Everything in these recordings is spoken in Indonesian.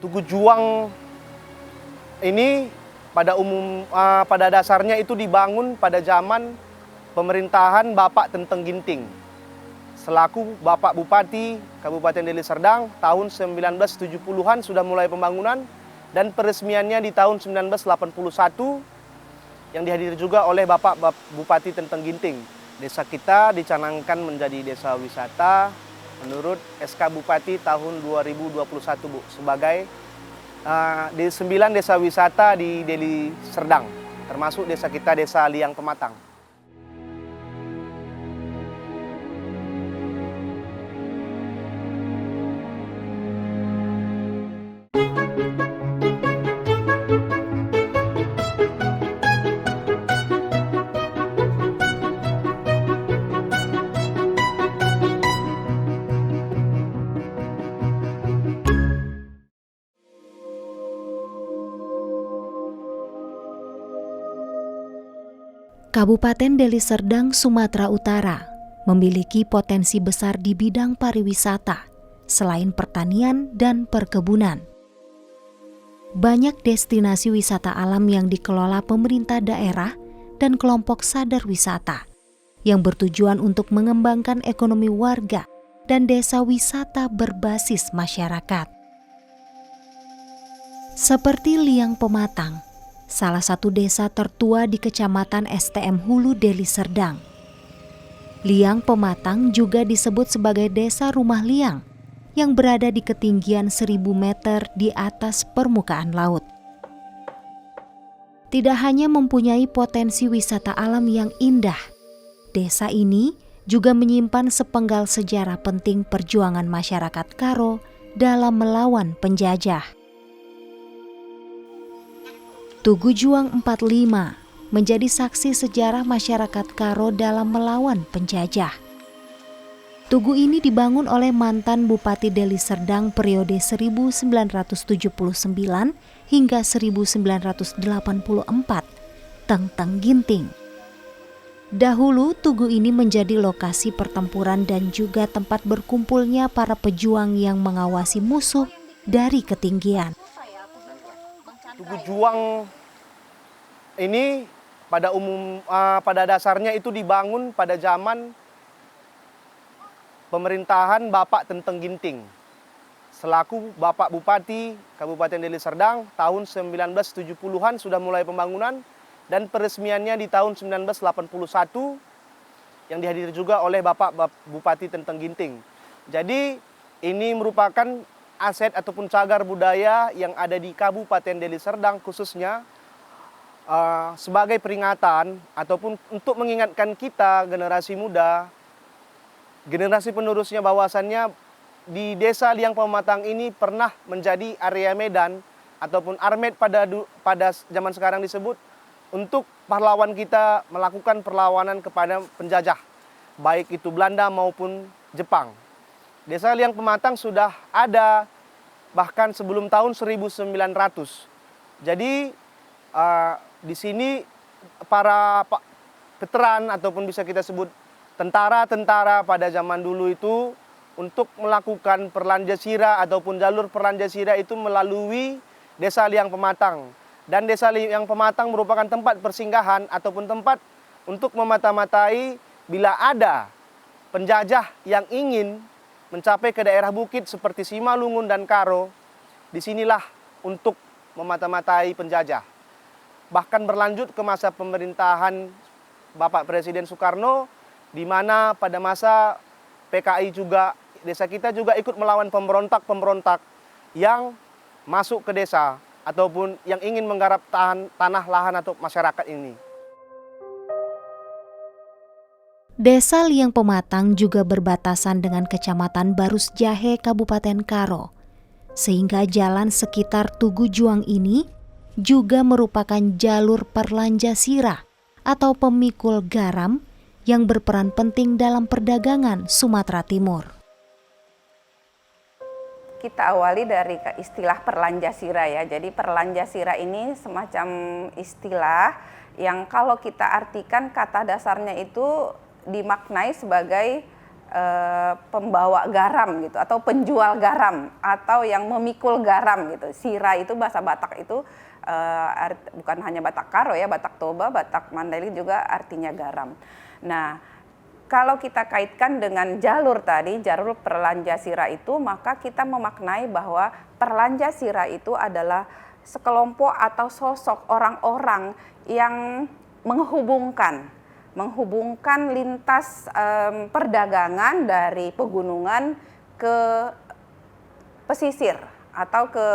Tugu Juang ini pada dasarnya itu dibangun pada zaman pemerintahan Bapak Tenteng Ginting selaku Bapak Bupati Kabupaten Deli Serdang. Tahun 1970-an sudah mulai pembangunan dan peresmiannya di tahun 1981 yang dihadiri juga oleh Bapak Bupati Tenteng Ginting. Desa kita dicanangkan menjadi desa wisata menurut SK Bupati tahun 2021, Bu, sebagai di 9 desa wisata di Deli Serdang, termasuk desa kita, Desa Liang Pematang. Kabupaten Deli Serdang, Sumatera Utara memiliki potensi besar di bidang pariwisata selain pertanian dan perkebunan. Banyak destinasi wisata alam yang dikelola pemerintah daerah dan kelompok sadar wisata yang bertujuan untuk mengembangkan ekonomi warga dan desa wisata berbasis masyarakat. Seperti Liang Pematang, salah satu desa tertua di Kecamatan STM Hulu, Deli Serdang. Liang Pematang juga disebut sebagai Desa Rumah Liang yang berada di ketinggian 1000 meter di atas permukaan laut. Tidak hanya mempunyai potensi wisata alam yang indah, desa ini juga menyimpan sepenggal sejarah penting perjuangan masyarakat Karo dalam melawan penjajah. Tugu Juang 45 menjadi saksi sejarah masyarakat Karo dalam melawan penjajah. Tugu ini dibangun oleh mantan Bupati Deli Serdang periode 1979 hingga 1984, Tenteng Ginting. Dahulu tugu ini menjadi lokasi pertempuran dan juga tempat berkumpulnya para pejuang yang mengawasi musuh dari ketinggian. Tugu Juang ini pada dasarnya itu dibangun pada zaman pemerintahan Bapak Tenteng Ginting selaku Bapak Bupati Kabupaten Deli Serdang. Tahun 1970-an sudah mulai pembangunan dan peresmiannya di tahun 1981 yang dihadiri juga oleh Bapak Bupati Tenteng Ginting. Jadi ini merupakan aset ataupun cagar budaya yang ada di Kabupaten Deli Serdang khususnya sebagai peringatan ataupun untuk mengingatkan kita generasi muda, generasi penerusnya bahwasannya di Desa Liang Pematang ini pernah menjadi area medan ataupun armet pada zaman sekarang disebut untuk pahlawan kita melakukan perlawanan kepada penjajah, baik itu Belanda maupun Jepang. Desa Liang Pematang sudah ada bahkan sebelum tahun 1900. Jadi di sini para veteran ataupun bisa kita sebut tentara-tentara pada zaman dulu itu untuk melakukan Perlanjasira ataupun jalur Perlanjasira itu melalui Desa Liang Pematang. Dan Desa Liang Pematang merupakan tempat persinggahan ataupun tempat untuk memata-matai bila ada penjajah yang ingin mencapai ke daerah bukit seperti Simalungun dan Karo. Disinilah untuk memata-matai penjajah. Bahkan berlanjut ke masa pemerintahan Bapak Presiden Soekarno, di mana pada masa PKI juga desa kita juga ikut melawan pemberontak-pemberontak yang masuk ke desa ataupun yang ingin menggarap tanah lahan atau masyarakat ini. Desa Liang Pematang juga berbatasan dengan Kecamatan Barus Jahe, Kabupaten Karo, sehingga jalan sekitar Tugu Juang ini juga merupakan jalur Perlanjasira atau pemikul garam yang berperan penting dalam perdagangan Sumatera Timur. Kita awali dari istilah Perlanjasira ya. Jadi Perlanjasira ini semacam istilah yang kalau kita artikan kata dasarnya itu dimaknai sebagai pembawa garam gitu, atau penjual garam, atau yang memikul garam gitu. Sira itu bahasa Batak itu bukan hanya Batak Karo ya, Batak Toba, Batak Mandailing juga artinya garam. Nah, kalau kita kaitkan dengan jalur tadi, jalur Perlanja Sira itu, maka kita memaknai bahwa Perlanja Sira itu adalah sekelompok atau sosok orang-orang yang menghubungkan lintas perdagangan dari pegunungan ke pesisir atau ke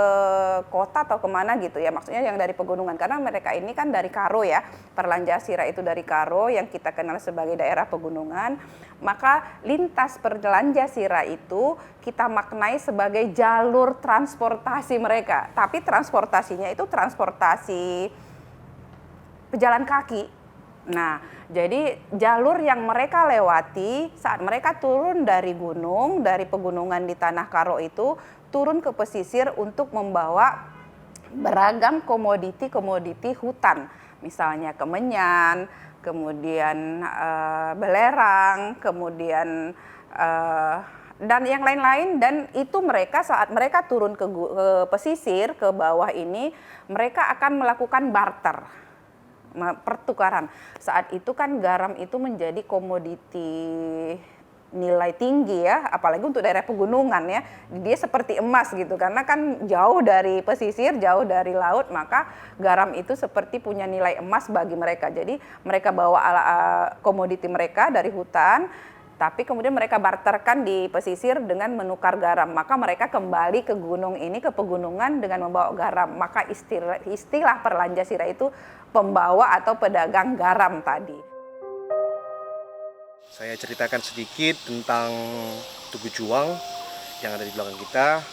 kota atau kemana gitu ya, maksudnya yang dari pegunungan, karena mereka ini kan dari Karo ya, Perlanja Sira itu dari Karo yang kita kenal sebagai daerah pegunungan, maka lintas Perlanja Sira itu kita maknai sebagai jalur transportasi mereka, tapi transportasinya itu transportasi pejalan kaki. Nah, jadi jalur yang mereka lewati saat mereka turun dari gunung, dari pegunungan di Tanah Karo itu, turun ke pesisir untuk membawa beragam komoditi hutan. Misalnya kemenyan, kemudian belerang, kemudian dan yang lain-lain. Dan itu mereka saat mereka turun ke pesisir, ke bawah ini, mereka akan melakukan barter, pertukaran. Saat itu kan garam itu menjadi komoditi nilai tinggi ya, apalagi untuk daerah pegunungan ya. Dia seperti emas gitu, karena kan jauh dari pesisir, jauh dari laut, maka garam itu seperti punya nilai emas bagi mereka. Jadi mereka bawa komoditi mereka dari hutan, tapi kemudian mereka barterkan di pesisir dengan menukar garam. Maka mereka kembali ke gunung ini, ke pegunungan dengan membawa garam. Maka istilah Perlanja Sira itu pembawa atau pedagang garam tadi. Saya ceritakan sedikit tentang Tugu Juang yang ada di belakang kita.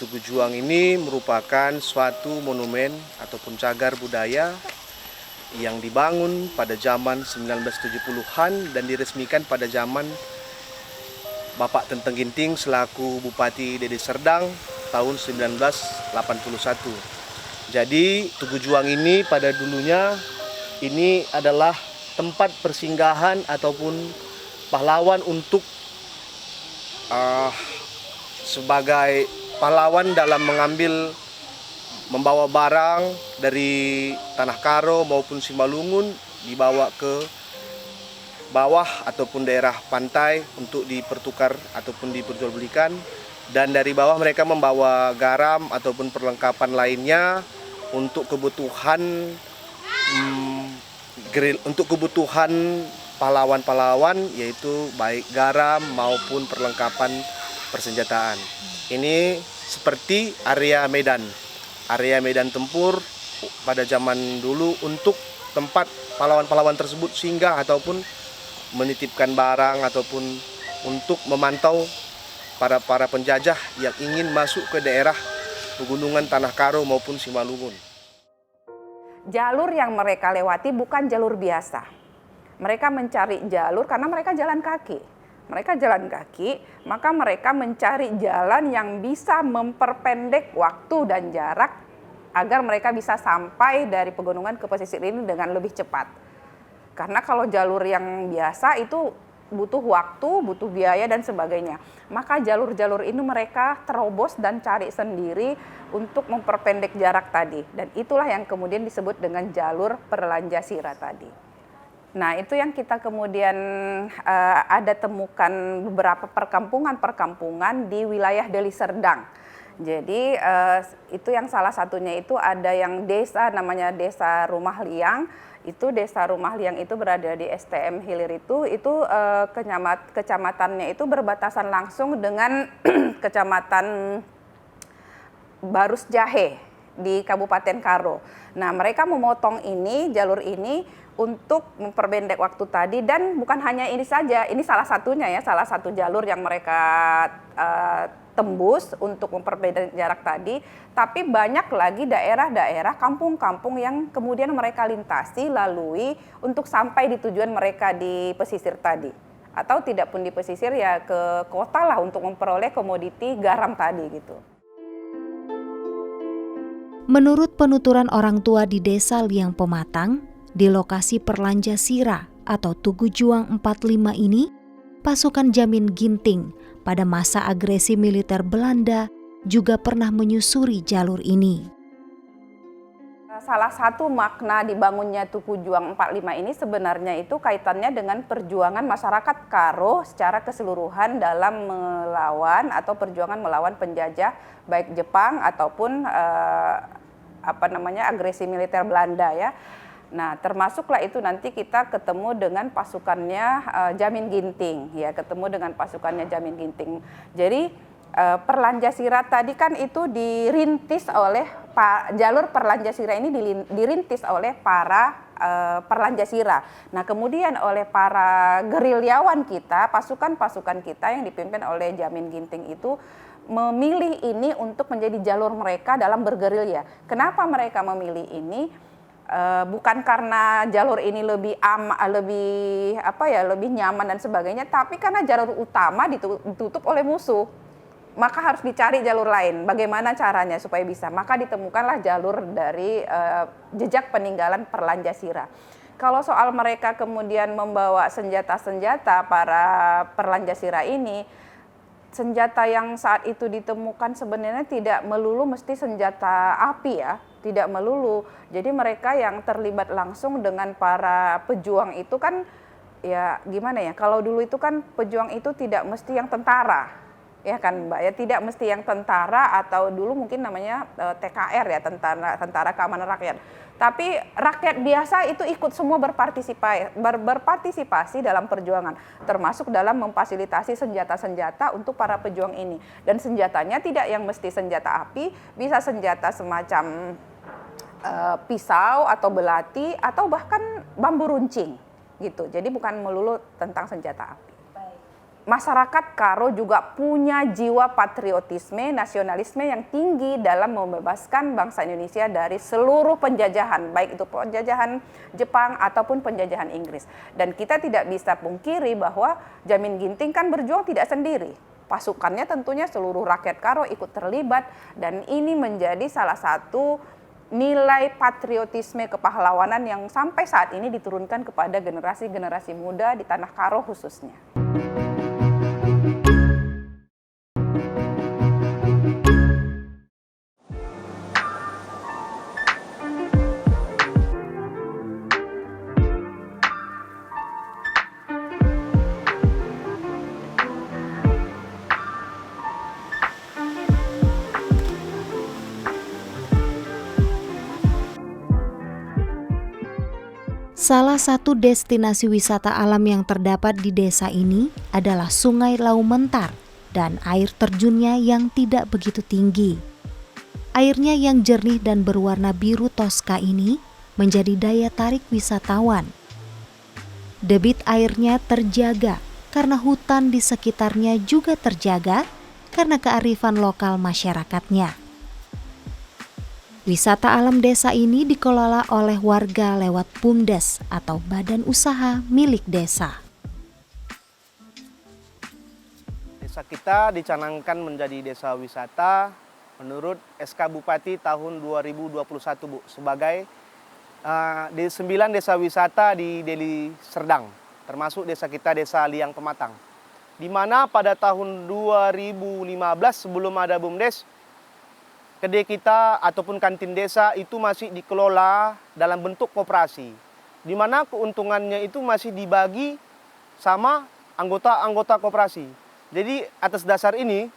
Tugu Juang ini merupakan suatu monumen ataupun cagar budaya yang dibangun pada zaman 1970-an dan diresmikan pada zaman Bapak Tenteng Ginting selaku Bupati Deli Serdang tahun 1981. Jadi Tugu Juang ini pada dulunya ini adalah tempat persinggahan ataupun pahlawan untuk sebagai pahlawan dalam membawa barang dari Tanah Karo maupun Simalungun dibawa ke bawah ataupun daerah pantai untuk dipertukar ataupun diperjualbelikan, dan dari bawah mereka membawa garam ataupun perlengkapan lainnya untuk kebutuhan pahlawan-pahlawan, yaitu baik garam maupun perlengkapan persenjataan. Ini seperti area medan tempur pada zaman dulu untuk tempat pahlawan-pahlawan tersebut singgah ataupun menitipkan barang ataupun untuk memantau para penjajah yang ingin masuk ke daerah pegunungan Tanah Karo maupun Simalungun. Jalur yang mereka lewati bukan jalur biasa. Mereka mencari jalur karena mereka jalan kaki. Maka mereka mencari jalan yang bisa memperpendek waktu dan jarak agar mereka bisa sampai dari pegunungan ke pesisir ini dengan lebih cepat. Karena kalau jalur yang biasa itu butuh waktu, butuh biaya dan sebagainya. Maka jalur-jalur ini mereka terobos dan cari sendiri untuk memperpendek jarak tadi. Dan itulah yang kemudian disebut dengan jalur Perlanja Sira tadi. Nah, itu yang kita kemudian ada temukan beberapa perkampungan di wilayah Deli Serdang. Jadi itu yang salah satunya itu ada yang desa namanya Desa Rumah Liang. Itu Desa Rumah Liang itu berada di STM Hilir itu kecamatannya itu berbatasan langsung dengan Kecamatan Barus Jahe di Kabupaten Karo. Nah, mereka memotong jalur ini untuk memperpendek waktu tadi, dan bukan hanya ini saja, ini salah satunya ya, salah satu jalur yang mereka tembus untuk memperpendek jarak tadi, tapi banyak lagi daerah-daerah, kampung-kampung yang kemudian mereka lintasi, lalui untuk sampai di tujuan mereka di pesisir tadi. Atau tidak pun di pesisir ya ke kota lah untuk memperoleh komoditi garam tadi gitu. Menurut penuturan orang tua di Desa Liang Pematang, di lokasi Perlanja Sira atau Tugu Juang 45 ini, pasukan Jamin Ginting pada masa agresi militer Belanda juga pernah menyusuri jalur ini. Salah satu makna dibangunnya Tugu Juang 45 ini sebenarnya itu kaitannya dengan perjuangan masyarakat Karo secara keseluruhan dalam melawan atau perjuangan melawan penjajah baik Jepang ataupun agresi militer Belanda ya. Nah, termasuklah itu nanti kita ketemu dengan pasukannya Jamin Ginting ya, ketemu dengan pasukannya Jamin Ginting. Jadi Perlanjasira tadi kan itu dirintis oleh jalur Perlanjasira ini dirintis oleh para Perlanjasira. Nah, kemudian oleh para gerilyawan kita, pasukan-pasukan kita yang dipimpin oleh Jamin Ginting itu memilih ini untuk menjadi jalur mereka dalam bergerilya. Kenapa mereka memilih ini? Bukan karena jalur ini lebih nyaman dan sebagainya, tapi karena jalur utama ditutup oleh musuh. Maka harus dicari jalur lain. Bagaimana caranya supaya bisa? Maka ditemukanlah jalur dari jejak peninggalan Perlanjasira. Kalau soal mereka kemudian membawa senjata-senjata para Perlanjasira ini, senjata yang saat itu ditemukan sebenarnya tidak melulu mesti senjata api ya, tidak melulu. Jadi mereka yang terlibat langsung dengan para pejuang itu kan ya gimana ya, kalau dulu itu kan pejuang itu tidak mesti yang tentara. Ya kan Mbak ya, tidak mesti yang tentara atau dulu mungkin namanya TKR ya, tentara keamanan rakyat. Tapi rakyat biasa itu ikut semua berpartisipasi dalam perjuangan, termasuk dalam memfasilitasi senjata-senjata untuk para pejuang ini. Dan senjatanya tidak yang mesti senjata api, bisa senjata semacam pisau atau belati atau bahkan bambu runcing gitu. Jadi bukan melulu tentang senjata api. Masyarakat Karo juga punya jiwa patriotisme, nasionalisme yang tinggi dalam membebaskan bangsa Indonesia dari seluruh penjajahan, baik itu penjajahan Jepang ataupun penjajahan Inggris. Dan kita tidak bisa pungkiri bahwa Jamin Ginting kan berjuang tidak sendiri. Pasukannya tentunya seluruh rakyat Karo ikut terlibat, dan ini menjadi salah satu nilai patriotisme kepahlawanan yang sampai saat ini diturunkan kepada generasi-generasi muda di tanah Karo khususnya. Salah satu destinasi wisata alam yang terdapat di desa ini adalah Sungai Laumentar dan air terjunnya yang tidak begitu tinggi. Airnya yang jernih dan berwarna biru toska ini menjadi daya tarik wisatawan. Debit airnya terjaga karena hutan di sekitarnya juga terjaga karena kearifan lokal masyarakatnya. Wisata alam desa ini dikelola oleh warga lewat BUMDes atau Badan Usaha Milik Desa. Desa kita dicanangkan menjadi desa wisata menurut SK Bupati tahun 2021 Bu, sebagai di 9 desa wisata di Deli Serdang, termasuk desa kita Desa Liang Pematang. Di mana pada tahun 2015 sebelum ada BUMDes, kedai kita ataupun kantin desa itu masih dikelola dalam bentuk koperasi, di mana keuntungannya itu masih dibagi sama anggota-anggota koperasi. Jadi atas dasar ini,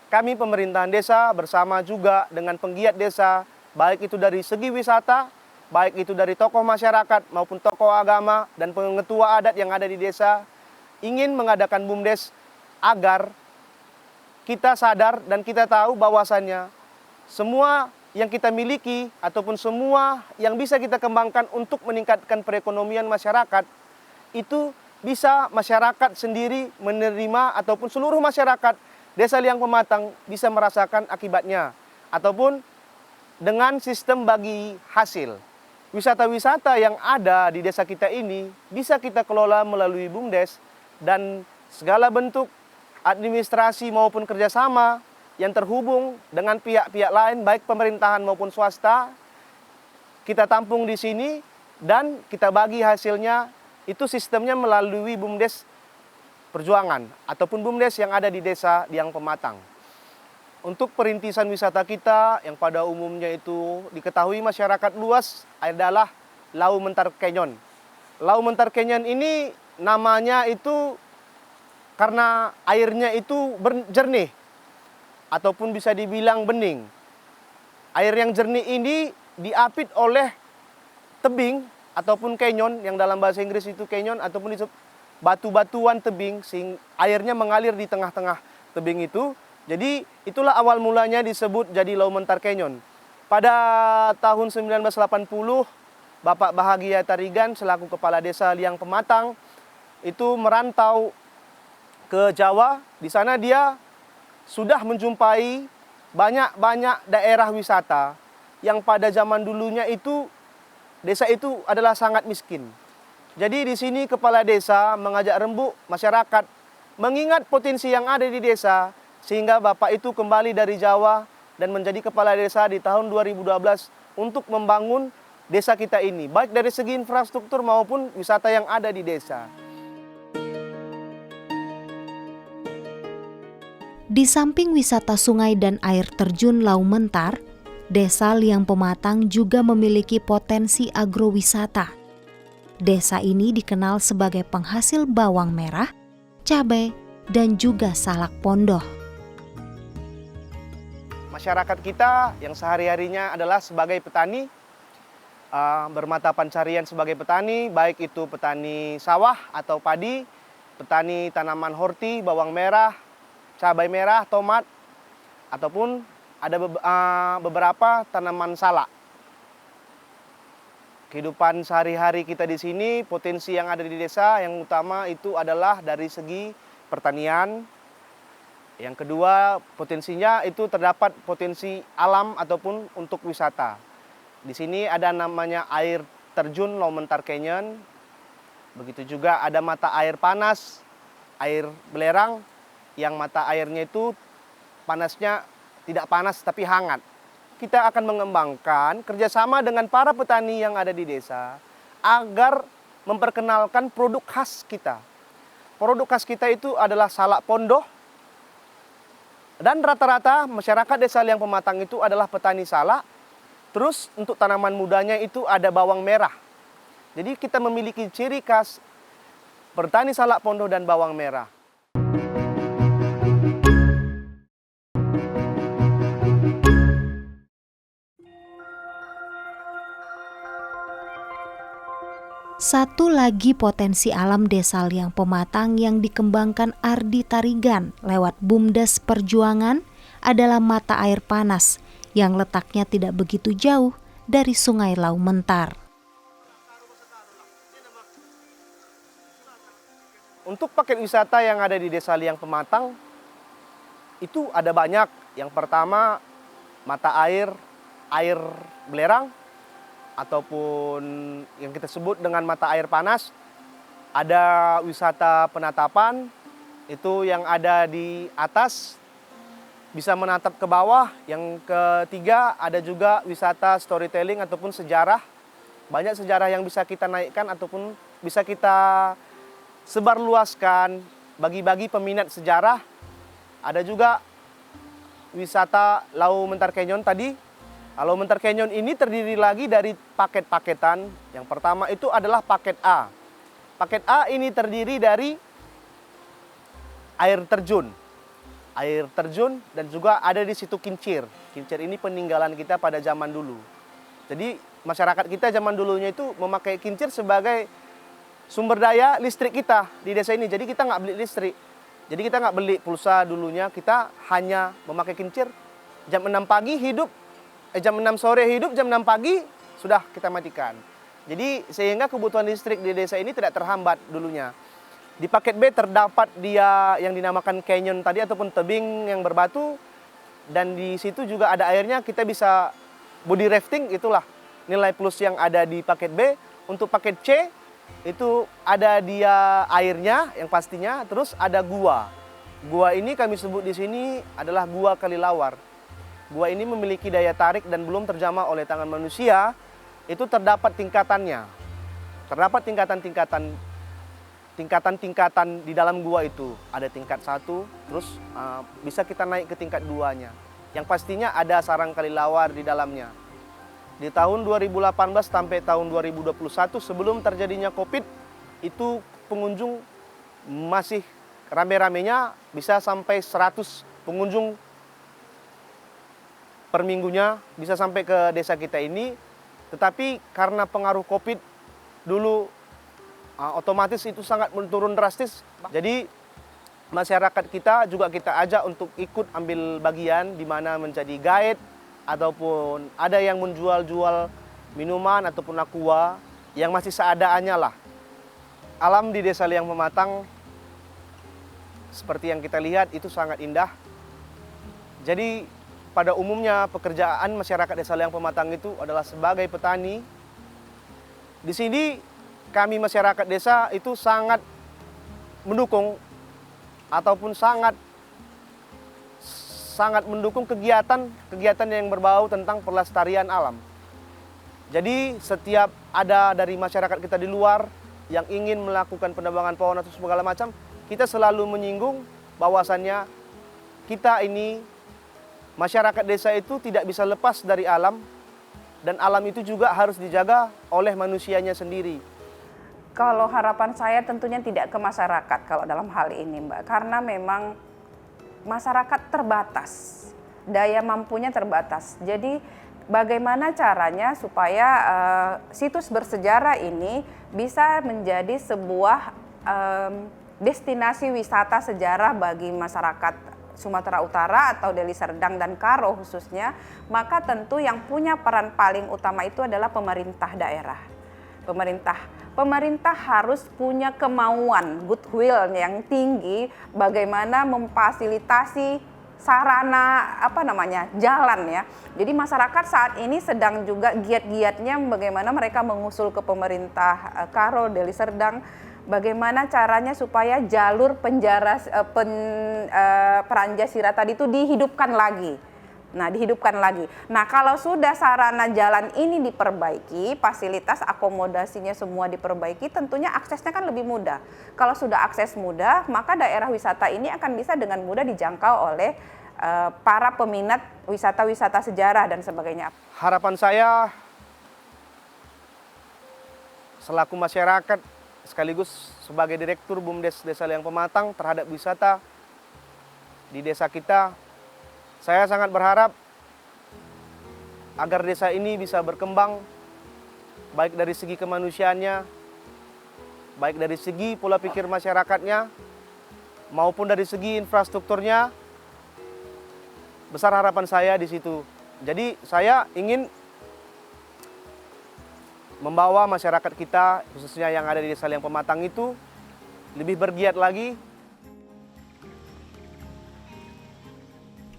kami pemerintahan desa bersama juga dengan penggiat desa, baik itu dari segi wisata, baik itu dari tokoh masyarakat maupun tokoh agama dan pengetua adat yang ada di desa, ingin mengadakan BUMDes agar kita sadar dan kita tahu bahwasannya semua yang kita miliki ataupun semua yang bisa kita kembangkan untuk meningkatkan perekonomian masyarakat, itu bisa masyarakat sendiri menerima ataupun seluruh masyarakat Desa Liang Pematang bisa merasakan akibatnya, ataupun dengan sistem bagi hasil. Wisata-wisata yang ada di desa kita ini bisa kita kelola melalui BUMDes, dan segala bentuk administrasi maupun kerjasama yang terhubung dengan pihak-pihak lain, baik pemerintahan maupun swasta, kita tampung di sini dan kita bagi hasilnya. Itu sistemnya melalui BUMDes Perjuangan ataupun BUMDes yang ada di Desa Liang Pematang. Untuk perintisan wisata kita yang pada umumnya itu diketahui masyarakat luas adalah Lau Mentar Canyon. Lau Mentar Canyon ini namanya itu karena airnya itu jernih ataupun bisa dibilang bening. Air yang jernih ini diapit oleh tebing ataupun canyon yang dalam bahasa Inggris itu canyon ataupun batu-batuan tebing sehingga airnya mengalir di tengah-tengah tebing itu. Jadi itulah awal mulanya disebut jadi Lau Mentar Canyon. Pada tahun 1980 Bapak Bahagia Tarigan selaku Kepala Desa Liang Pematang itu merantau ke Jawa. Di sana dia sudah menjumpai banyak daerah wisata yang pada zaman dulunya itu desa itu adalah sangat miskin. Jadi di sini kepala desa mengajak rembuk masyarakat mengingat potensi yang ada di desa sehingga Bapak itu kembali dari Jawa dan menjadi kepala desa di tahun 2012 untuk membangun desa kita ini baik dari segi infrastruktur maupun wisata yang ada di desa. Di samping wisata sungai dan air terjun Lau Mentar, Desa Liang Pematang juga memiliki potensi agrowisata. Desa ini dikenal sebagai penghasil bawang merah, cabai, dan juga salak pondoh. Masyarakat kita yang sehari-harinya adalah sebagai petani, bermata pencarian sebagai petani, baik itu petani sawah atau padi, petani tanaman horti, bawang merah, cabai merah, tomat, ataupun ada beberapa tanaman salak. Kehidupan sehari-hari kita di sini, potensi yang ada di desa yang utama itu adalah dari segi pertanian. Yang kedua, potensinya itu terdapat potensi alam ataupun untuk wisata. Di sini ada namanya air terjun Lau Mentar Canyon. Begitu juga ada mata air panas, air belerang, yang mata airnya itu panasnya tidak panas tapi hangat. Kita akan mengembangkan kerjasama dengan para petani yang ada di desa agar memperkenalkan produk khas kita. Produk khas kita itu adalah salak pondoh. Dan rata-rata masyarakat Desa Liang Pematang itu adalah petani salak. Terus untuk tanaman mudanya itu ada bawang merah. Jadi kita memiliki ciri khas petani salak pondoh dan bawang merah. Satu lagi potensi alam Desa Liang Pematang yang dikembangkan Ardi Tarigan lewat BUMDes Perjuangan adalah mata air panas yang letaknya tidak begitu jauh dari Sungai Lau Mentar. Untuk paket wisata yang ada di Desa Liang Pematang itu ada banyak. Yang pertama mata air belerang ataupun yang kita sebut dengan mata air panas. Ada wisata penatapan, itu yang ada di atas, bisa menatap ke bawah. Yang ketiga ada juga wisata storytelling ataupun sejarah. Banyak sejarah yang bisa kita naikkan ataupun bisa kita sebarluaskan, bagi-bagi peminat sejarah. Ada juga wisata Lau Mentar Canyon tadi. Lau Mentar Canyon ini terdiri lagi dari paket-paketan. Yang pertama itu adalah paket A. Paket A ini terdiri dari air terjun. Air terjun dan juga ada di situ kincir. Kincir ini peninggalan kita pada zaman dulu. Jadi masyarakat kita zaman dulunya itu memakai kincir sebagai sumber daya listrik kita di desa ini. Jadi kita nggak beli listrik. Jadi kita nggak beli pulsa dulunya. Kita hanya memakai kincir. Jam 6 pagi hidup. Jam 6 sore hidup, jam 6 pagi sudah kita matikan. Jadi sehingga kebutuhan listrik di desa ini tidak terhambat dulunya. Di paket B terdapat dia yang dinamakan canyon tadi ataupun tebing yang berbatu. Dan di situ juga ada airnya, kita bisa body rafting, itulah nilai plus yang ada di paket B. Untuk paket C itu ada dia airnya yang pastinya, terus ada gua. Gua ini kami sebut di sini adalah Gua Kalilawar. Gua ini memiliki daya tarik dan belum terjamah oleh tangan manusia. Itu terdapat tingkatannya. Terdapat tingkatan-tingkatan tingkatan-tingkatan di dalam gua itu. Ada tingkat 1, terus bisa kita naik ke tingkat 2-nya. Yang pastinya ada sarang kelelawar di dalamnya. Di tahun 2018 sampai tahun 2021 sebelum terjadinya COVID, itu pengunjung masih rame-ramenya bisa sampai 100 pengunjung per minggunya bisa sampai ke desa kita ini. Tetapi karena pengaruh COVID dulu otomatis itu sangat menurun drastis. Jadi masyarakat kita juga kita ajak untuk ikut ambil bagian di mana menjadi guide ataupun ada yang menjual-jual minuman ataupun aqua yang masih seadanya lah. Alam di Desa Liang Pematang seperti yang kita lihat itu sangat indah. Jadi pada umumnya pekerjaan masyarakat Desa Liang Pematang itu adalah sebagai petani. Di sini kami masyarakat desa itu sangat mendukung ataupun sangat mendukung kegiatan yang berbau tentang pelestarian alam. Jadi setiap ada dari masyarakat kita di luar yang ingin melakukan penebangan pohon atau segala macam, kita selalu menyinggung bahwasannya kita ini masyarakat desa itu tidak bisa lepas dari alam, dan alam itu juga harus dijaga oleh manusianya sendiri. Kalau harapan saya tentunya tidak ke masyarakat kalau dalam hal ini, Mbak, karena memang masyarakat terbatas, daya mampunya terbatas. Jadi bagaimana caranya supaya situs bersejarah ini bisa menjadi sebuah destinasi wisata sejarah bagi masyarakat Sumatera Utara atau Deli Serdang dan Karo khususnya, maka tentu yang punya peran paling utama itu adalah pemerintah daerah. Pemerintah harus punya kemauan, goodwill yang tinggi bagaimana memfasilitasi sarana jalan ya. Jadi masyarakat saat ini sedang juga giat-giatnya bagaimana mereka mengusul ke pemerintah Karo Deli Serdang bagaimana caranya supaya jalur Peranjasira tadi itu dihidupkan lagi. Nah, kalau sudah sarana jalan ini diperbaiki, fasilitas akomodasinya semua diperbaiki, tentunya aksesnya kan lebih mudah. Kalau sudah akses mudah, maka daerah wisata ini akan bisa dengan mudah dijangkau oleh para peminat wisata-wisata sejarah dan sebagainya. Harapan saya selaku masyarakat sekaligus sebagai Direktur BUMDes Desa Liang Pematang terhadap wisata di desa kita, saya sangat berharap agar desa ini bisa berkembang baik dari segi kemanusiaannya, baik dari segi pola pikir masyarakatnya, maupun dari segi infrastrukturnya. Besar harapan saya di situ. Jadi saya ingin membawa masyarakat kita, khususnya yang ada di Desa Liang Pematang itu, lebih bergiat lagi.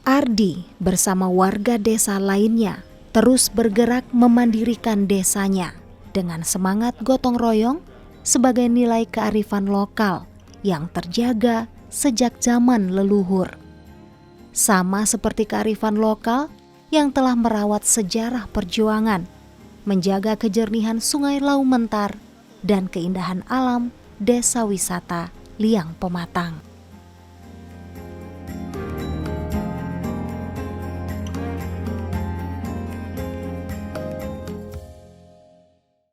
Ardi bersama warga desa lainnya terus bergerak memandirikan desanya dengan semangat gotong royong sebagai nilai kearifan lokal yang terjaga sejak zaman leluhur. Sama seperti kearifan lokal yang telah merawat sejarah perjuangan, menjaga kejernihan Sungai Laumentar dan keindahan alam Desa Wisata Liang Pematang.